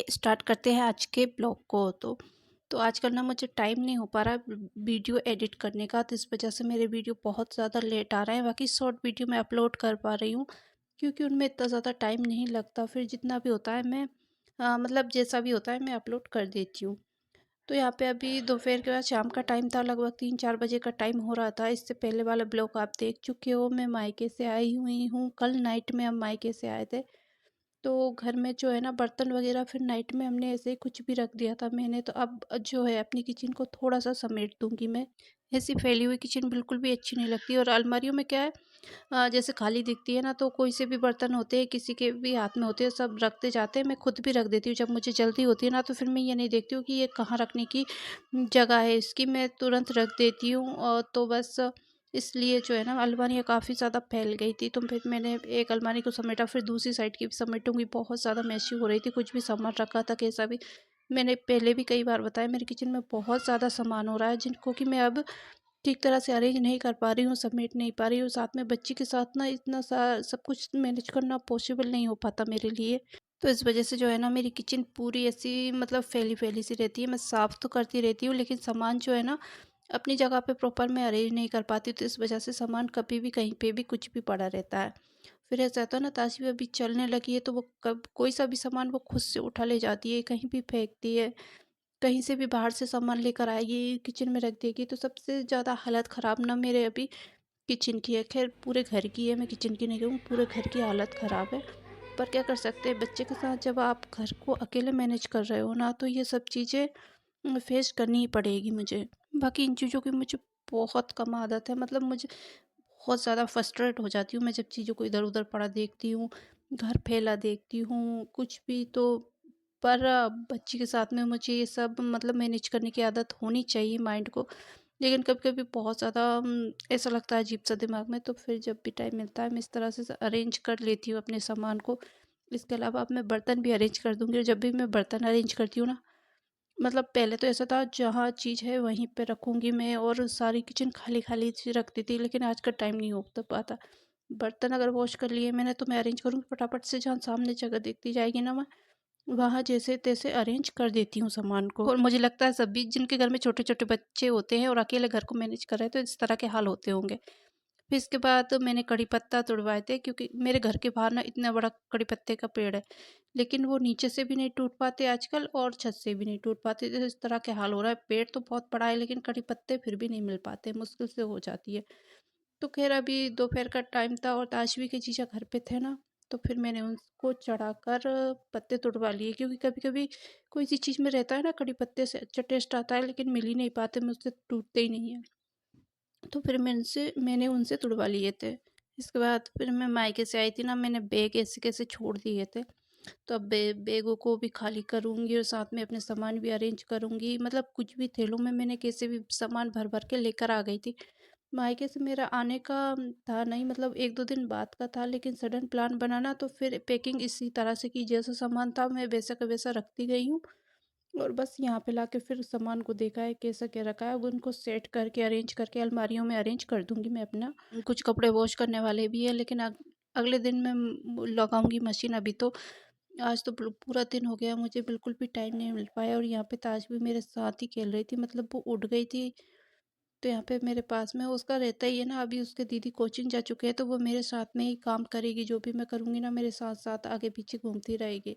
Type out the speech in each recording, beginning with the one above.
Start करते हैं आज के ब्लॉग को। तो आजकल ना मुझे टाइम नहीं हो पा रहा है वीडियो एडिट करने का, तो इस वजह से मेरे वीडियो बहुत ज़्यादा लेट आ रहे हैं। बाकी शॉर्ट वीडियो मैं अपलोड कर पा रही हूँ क्योंकि उनमें इतना ज़्यादा टाइम नहीं लगता। फिर जितना भी होता है मैं मतलब जैसा भी होता है मैं अपलोड कर देती हूँ। तो यहाँ पे अभी दोपहर के बाद शाम का टाइम था, लगभग 3-4 बजे का टाइम हो रहा था। इससे पहले वाला ब्लॉग आप देख चुके हो। मैं मायके से आई हुई हूँ, कल नाइट में हम मायके से आए थे। तो घर में जो है ना बर्तन वगैरह फिर नाइट में हमने ऐसे ही कुछ भी रख दिया था मैंने, तो अब जो है अपनी किचन को थोड़ा सा समेट दूंगी मैं। ऐसी फैली हुई किचन बिल्कुल भी अच्छी नहीं लगती। और अलमारियों में क्या है, जैसे खाली दिखती है ना, तो कोई से भी बर्तन होते हैं, किसी के भी हाथ में होते हैं, सब रखते जाते हैं। मैं खुद भी रख देती हूँ जब मुझे जल्दी होती है ना, तो फिर मैं ये नहीं देखती हूँ कि ये कहाँ रखने की जगह है इसकी, मैं तुरंत रख देती हूँ। और तो बस इसलिए जो है ना अलमारियाँ काफ़ी ज़्यादा फैल गई थी। तो फिर मैंने एक अलमारी को समेटा, फिर दूसरी साइड की भी समेटूंगी। बहुत ज़्यादा मैसी हो रही थी, कुछ भी सामान रखा था कैसा भी। मैंने पहले भी कई बार बताया मेरी किचन में बहुत ज़्यादा सामान हो रहा है जिनको कि मैं अब ठीक तरह से अरेंज नहीं कर पा रही हूँ, समेट नहीं पा रही हूँ। साथ में बच्ची के साथ ना इतना सा सब कुछ मैनेज करना पॉसिबल नहीं हो पाता मेरे लिए। तो इस वजह से जो है ना मेरी किचन पूरी ऐसी मतलब फैली-फैली सी रहती है। मैं साफ़ तो करती रहती हूँ लेकिन सामान जो है ना अपनी जगह पे प्रॉपर मैं अरेंज नहीं कर पाती। तो इस वजह से सामान कभी भी कहीं पे भी कुछ भी पड़ा रहता है। फिर ऐसा होता है ना, ताशवी अभी चलने लगी है तो वो कब कोई सा भी सामान वो खुद से उठा ले जाती है, कहीं भी फेंकती है। कहीं से भी बाहर से सामान लेकर आएगी, किचन में रख देगी। तो सबसे ज़्यादा हालत ख़राब ना मेरे अभी किचन की है। ख़ैर पूरे घर की है, मैं किचन की नहीं कहूँ, पूरे घर की हालत ख़राब है। पर क्या कर सकते हैं, बच्चे के साथ जब आप घर को अकेले मैनेज कर रहे हो ना, तो ये सब चीज़ें फेस करनी ही पड़ेगी मुझे। बाकी इन चीज़ों की मुझे बहुत कम आदत है, मतलब मुझे बहुत ज़्यादा फ्रस्ट्रेट हो जाती हूँ मैं जब चीज़ों को इधर-उधर पड़ा देखती हूँ, घर फैला देखती हूँ, कुछ भी तो। पर बच्ची के साथ में मुझे ये सब मतलब मैनेज करने की आदत होनी चाहिए माइंड को। लेकिन कभी-कभी बहुत ज़्यादा ऐसा लगता है अजीब-सा दिमाग में, तो फिर जब भी टाइम मिलता है मैं इस तरह से अरेंज कर लेती हूँ अपने सामान को। इसके अलावा अब मैं बर्तन भी अरेंज कर दूँगी। और जब भी मैं बर्तन अरेंज करती हूँ ना, मतलब पहले तो ऐसा था जहाँ चीज़ है वहीं पे रखूँगी मैं और सारी किचन खाली-खाली सी रखती थी, लेकिन आज का टाइम नहीं हो तो पाता। बर्तन अगर वॉश कर लिए मैंने तो मैं अरेंज करूँगी फटाफट से, जहाँ सामने जगह दिखती जाएगी ना, मैं वहाँ जैसे-तैसे अरेंज कर देती हूँ सामान को। और मुझे लगता है सभी जिनके घर में छोटे-छोटे बच्चे होते हैं और अकेले घर को मैनेज कर रहे हैं, तो इस तरह के हाल होते होंगे। फिर इसके बाद मैंने कड़ी पत्ता तुड़वाए थे क्योंकि मेरे घर के बाहर ना इतना बड़ा कड़ी पत्ते का पेड़ है, लेकिन वो नीचे से भी नहीं टूट पाते आजकल और छत से भी नहीं टूट पाते। तो इस तरह के हाल हो रहा है। पेड़ तो बहुत बड़ा है लेकिन कड़ी पत्ते फिर भी नहीं मिल पाते, मुश्किल से हो जाती है। तो खैर अभी दोपहर का टाइम था और ताशवी के जीजा घर पे थे ना, तो फिर मैंने उनको चढ़ाकर पत्ते तुड़वा लिए। क्योंकि कभी-कभी कोई सी चीज़ में रहता है ना, कड़ी पत्ते से अच्छा टेस्ट आता है लेकिन मिल ही नहीं पाते, मुझसे टूटते ही नहीं है। तो फिर मैंने उनसे तुड़वा लिए थे। इसके बाद फिर मैं मायके से आई थी ना, मैंने बैग ऐसे कैसे छोड़ दिए थे। तो अब बैगों को भी खाली करूँगी और साथ में अपने सामान भी अरेंज करूँगी। मतलब कुछ भी थैलों में मैंने कैसे भी सामान भर-भर के लेकर आ गई थी। मायके से मेरा आने का था नहीं, मतलब 1-2 दिन बाद का था, लेकिन सडन प्लान बना ना, तो फिर पैकिंग इसी तरह से की, जैसा सामान था मैं वैसा का वैसा रखती गई हूँ। और बस यहाँ पे लाके फिर सामान को देखा है कैसा क्या रखा है, अब उनको सेट करके अरेंज करके अलमारियों में अरेंज कर दूँगी मैं अपना। कुछ कपड़े वॉश करने वाले भी हैं लेकिन अगले दिन मैं लगाऊँगी मशीन। अभी तो आज तो पूरा दिन हो गया, मुझे बिल्कुल भी टाइम नहीं मिल पाया। और यहाँ पे ताज भी मेरे साथ ही खेल रही थी, मतलब वो उठ गई थी तो यहाँ पे मेरे पास में उसका रहता ही है ना। अभी उसके दीदी कोचिंग जा चुके हैं तो वो मेरे साथ में ही काम करेगी, जो भी मैं करूँगी ना मेरे साथ साथ आगे पीछे घूमती रहेगी।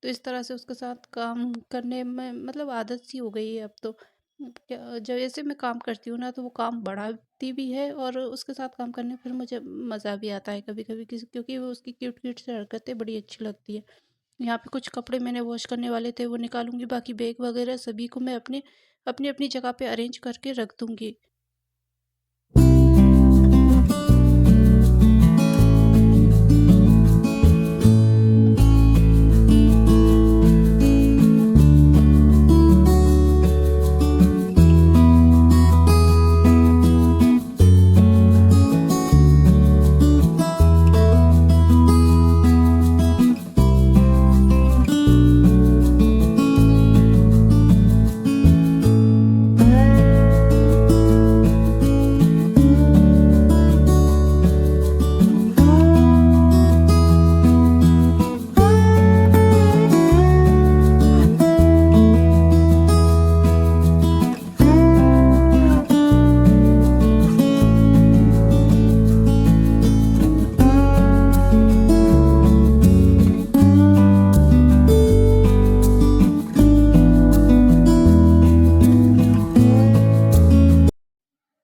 तो इस तरह से उसके साथ काम करने में मतलब आदत सी हो गई है अब तो। जब जैसे मैं काम करती हूँ ना तो वो काम बढ़ाती भी है और उसके साथ काम करने में फिर मुझे मज़ा भी आता है कभी कभी, क्योंकि वो उसकी क्यूट क्यूट से हरकतें बड़ी अच्छी लगती है। यहाँ पे कुछ कपड़े मैंने वॉश करने वाले थे वो निकालूंगी, बाकी बैग वगैरह सभी को मैं अपने अपनी अपनी जगह पे अरेंज करके रख दूंगी।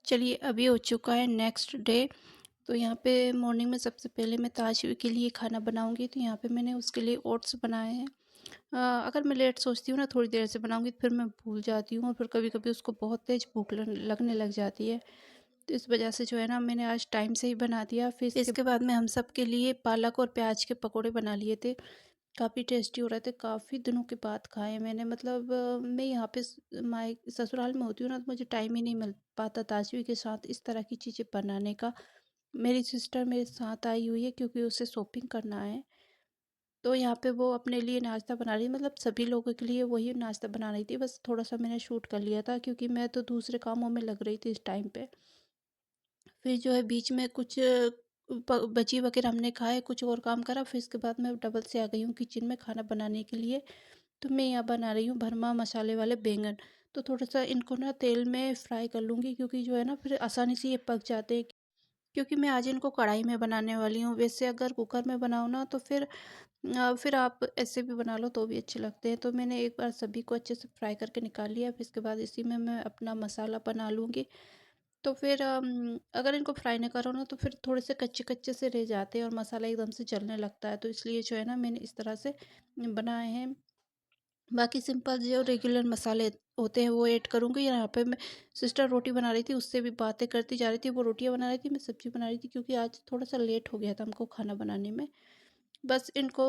चलिए, अभी हो चुका है नेक्स्ट डे। तो यहाँ पे मॉर्निंग में सबसे पहले मैं ताजवी के लिए खाना बनाऊँगी, तो यहाँ पे मैंने उसके लिए ओट्स बनाए हैं। अगर मैं लेट सोचती हूँ ना, थोड़ी देर से बनाऊँगी, तो फिर मैं भूल जाती हूँ और फिर कभी-कभी उसको बहुत तेज़ भूख लगने लग जाती है। तो इस वजह से जो है ना, मैंने आज टाइम से ही बना दिया। फिर इसके बाद में हम सब के लिए पालक और प्याज के पकौड़े बना लिए थे। काफ़ी टेस्टी हो रहे थे, काफ़ी दिनों के बाद खाए मैंने। मतलब मैं यहाँ पे ससुराल में होती हूँ ना, तो मुझे टाइम ही नहीं मिल पाता ताजवी के साथ इस तरह की चीज़ें बनाने का। मेरी सिस्टर मेरे साथ आई हुई है क्योंकि उसे शॉपिंग करना है। तो यहाँ पे वो अपने लिए नाश्ता बना रही है, मतलब सभी लोगों के लिए वही नाश्ता बना रही थी। बस थोड़ा-सा मैंने शूट कर लिया था क्योंकि मैं तो दूसरे कामों में लग रही थी इस टाइम पे। फिर जो है बीच में कुछ बजी वगैरह हमने खाए, कुछ और काम करा। फिर इसके बाद मैं डबल से आ गई हूँ किचन में खाना बनाने के लिए। तो मैं यहाँ बना रही हूँ भरमा मसाले वाले बैंगन। तो थोड़ा-सा इनको ना तेल में फ्राई कर लूँगी क्योंकि जो है ना, फिर आसानी से ये पक जाते हैं। क्योंकि मैं आज इनको कढ़ाई में बनाने वाली हूँ। वैसे अगर कुकर में बनाओ ना, तो फिर आप ऐसे भी बना लो तो भी अच्छे लगते हैं। तो मैंने एक बार सभी को अच्छे से फ्राई करके निकाल लिया। फिर इसके बाद इसी में मैं अपना मसाला बना लूँगी। तो फिर अगर इनको फ्राई नहीं करो ना, तो फिर थोड़े से कच्चे-कच्चे से रह जाते हैं और मसाला एकदम से जलने लगता है। तो इसलिए जो है ना, मैंने इस तरह से बनाए हैं। बाकी सिंपल जो रेगुलर मसाले होते हैं वो ऐड करूँगी। यहाँ पे मैं सिस्टर रोटी बना रही थी, उससे भी बातें करती जा रही थी। वो रोटियाँ बना रही थी, मैं सब्ज़ी बना रही थी क्योंकि आज थोड़ा-सा लेट हो गया था हमको खाना बनाने में। बस इनको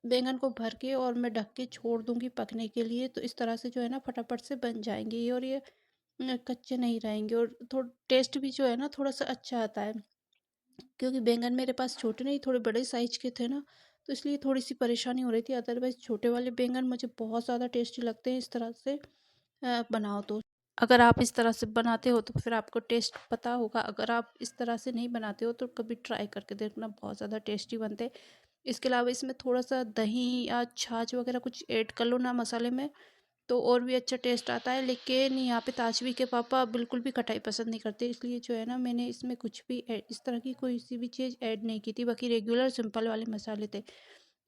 बैंगन को भर के और मैं ढक के छोड़ दूँगी पकने के लिए। तो इस तरह से जो है ना, फटाफट से बन जाएँगे ये, और ये कच्चे नहीं रहेंगे, और थोड़ा टेस्ट भी जो है ना, थोड़ा-सा अच्छा आता है। क्योंकि बैंगन मेरे पास छोटे नहीं, थोड़े बड़े साइज़ के थे ना, तो इसलिए थोड़ी-सी परेशानी हो रही थी। अदरवाइज़ छोटे वाले बैंगन मुझे बहुत ज़्यादा टेस्टी लगते हैं इस तरह से बनाओ तो। अगर आप इस तरह से बनाते हो तो फिर आपको टेस्ट पता होगा। अगर आप इस तरह से नहीं बनाते हो तो कभी ट्राई करके देखना, बहुत ज़्यादा टेस्टी बनते हैं। इसके अलावा इसमें थोड़ा-सा दही या छाछ वगैरह कुछ ऐड कर लो ना मसाले में, तो और भी अच्छा टेस्ट आता है। लेकिन यहाँ पे ताजवी के पापा बिल्कुल भी खटाई पसंद नहीं करते, इसलिए जो है ना, मैंने इसमें कुछ भी इस तरह की कोई सी भी चीज़ ऐड नहीं की थी। बाकी रेगुलर सिंपल वाले मसाले थे,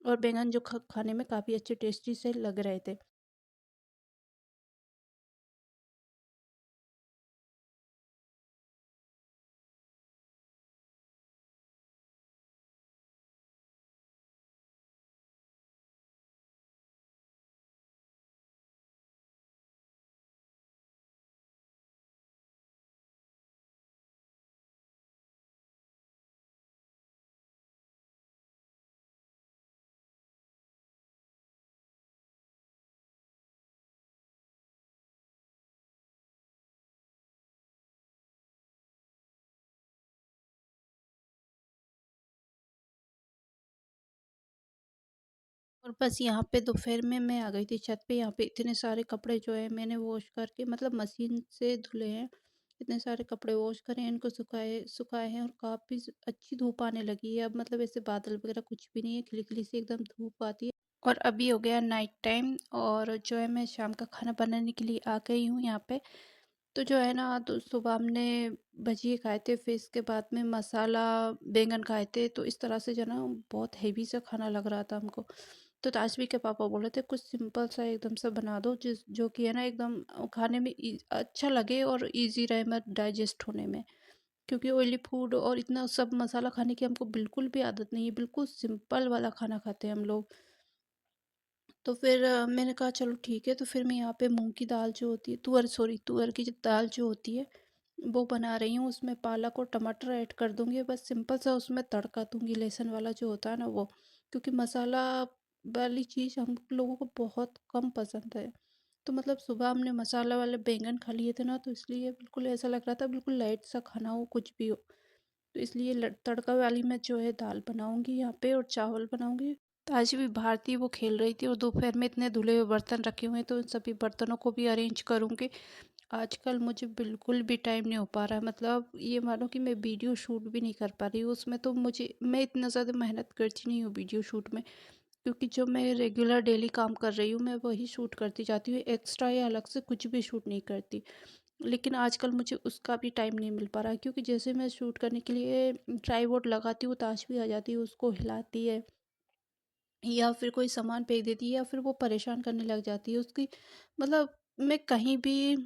और बैंगन जो खाने में काफ़ी अच्छे टेस्टी से लग रहे थे। और बस यहाँ पे दोपहर में मैं आ गई थी छत पे। यहाँ पे इतने सारे कपड़े जो है मैंने वॉश करके, मतलब मशीन से धुले हैं। इतने सारे कपड़े वॉश करे हैं, इनको सुखाए सुखाए हैं, और काफ़ी अच्छी धूप आने लगी है अब। मतलब ऐसे बादल वगैरह कुछ भी नहीं है, खिली-खिली सी एकदम धूप आती है। और अभी हो गया नाइट टाइम, और जो है मैं शाम का खाना बनाने के लिए आ गई हूँ यहाँ पे। तो जो है ना, तो सुबह हमने भजिए खाए थे, फिर इसके बाद में मसाला बैंगन खाए थे। तो इस तरह से जो है ना, बहुत हेवी सा खाना लग रहा था हमको। तो ताजवी के पापा बोल रहे थे कुछ सिंपल सा एकदम सा बना दो, जिस जो कि है ना, एकदम खाने में अच्छा लगे और इजी रहे मत डाइजेस्ट होने में। क्योंकि ऑयली फूड और इतना सब मसाला खाने की हमको बिल्कुल भी आदत नहीं है, बिल्कुल सिंपल वाला खाना खाते हैं हम लोग। तो फिर मैंने कहा चलो ठीक है। तो फिर मैं यहाँ पे मूंग की दाल जो होती है, तुअर की जो दाल जो होती है, वो बना रही हूँ। उसमें पालक और टमाटर ऐड कर दूंगी, बस सिंपल सा उसमें तड़का दूंगी, लहसुन वाला जो होता है ना वो। क्योंकि मसाला वाली चीज़ हम लोगों को बहुत कम पसंद है। तो मतलब सुबह हमने मसाला वाले बैंगन खा लिए थे ना, तो इसलिए बिल्कुल ऐसा लग रहा था बिल्कुल लाइट सा खाना हो, कुछ भी हो। तो इसलिए तड़का वाली मैं जो है दाल बनाऊंगी यहाँ पे, और चावल बनाऊंगी। तो आज भी भारती वो खेल रही थी, और दोपहर में इतने धुले हुए बर्तन रखे हुए हैं, तो उन सभी बर्तनों को भी अरेंज करूँगी। आजकल मुझे बिल्कुल भी टाइम नहीं हो पा रहा है। मतलब ये मानो कि मैं वीडियो शूट भी नहीं कर पा रही हूँ उसमें। तो मैं इतना ज़्यादा मेहनत करती नहीं हूँ वीडियो शूट में, क्योंकि जो मैं रेगुलर डेली काम कर रही हूँ, मैं वही शूट करती जाती हूँ। एक्स्ट्रा या अलग से कुछ भी शूट नहीं करती। लेकिन आजकल मुझे उसका भी टाइम नहीं मिल पा रहा है, क्योंकि जैसे मैं शूट करने के लिए ट्राइपॉड लगाती हूँ, ताश भी आ जाती है, उसको हिलाती है, या फिर कोई सामान फेंक देती है, या फिर वो परेशान करने लग जाती है उसकी। मतलब मैं कहीं भी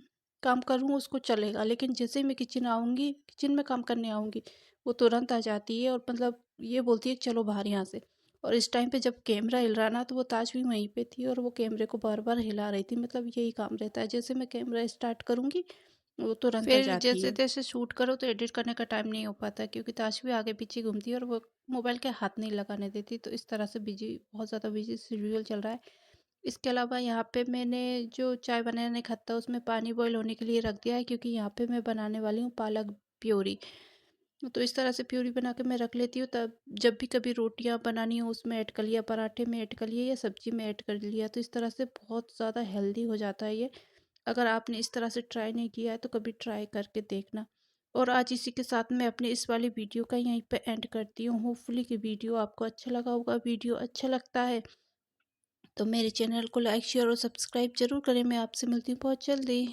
काम करूँ उसको चलेगा, लेकिन जैसे ही मैं किचन आऊँगी, किचन में काम करने आऊँगी, वो तुरंत आ जाती है और मतलब ये बोलती है कि चलो बाहर यहाँ से। और इस टाइम पे जब कैमरा हिल रहा ना, तो वो ताज भी वहीं पे थी और वो कैमरे को बार-बार हिला रही थी, मतलब यही काम रहता है। जैसे मैं कैमरा स्टार्ट करूँगी, वो तुरंत आ फिर जाती है। जैसे-तैसे शूट करो तो एडिट करने का टाइम नहीं हो पाता, क्योंकि ताश भी आगे-पीछे घूमती है और वो मोबाइल के हाथ नहीं लगाने देती। तो इस तरह से बहुत ज़्यादा बिज़ी शेड्यूल चल रहा है। इसके अलावा यहाँ पे मैंने जो चाय बनाने का था उसमें पानी बॉईल होने के लिए रख दिया है, क्योंकि यहाँ पे मैं बनाने वाली हूँ पालक प्यूरी। तो इस तरह से प्यूरी बना के मैं रख लेती हूँ, तब जब भी कभी रोटियाँ बनानी हो उसमें ऐड कर लिया, पराठे में ऐड कर लिया या सब्जी में ऐड कर लिया। तो इस तरह से बहुत ज़्यादा हेल्दी हो जाता है ये। अगर आपने इस तरह से ट्राई नहीं किया है तो कभी ट्राई करके देखना। और आज इसी के साथ मैं अपनी इस वाली वीडियो का यहीं पे एंड करती हूँ। होपफुली कि वीडियो आपको अच्छा लगा होगा। वीडियो अच्छा लगता है तो मेरे चैनल को लाइक शेयर और सब्सक्राइब ज़रूर करें। मैं आपसे मिलती हूँ बहुत जल्दी।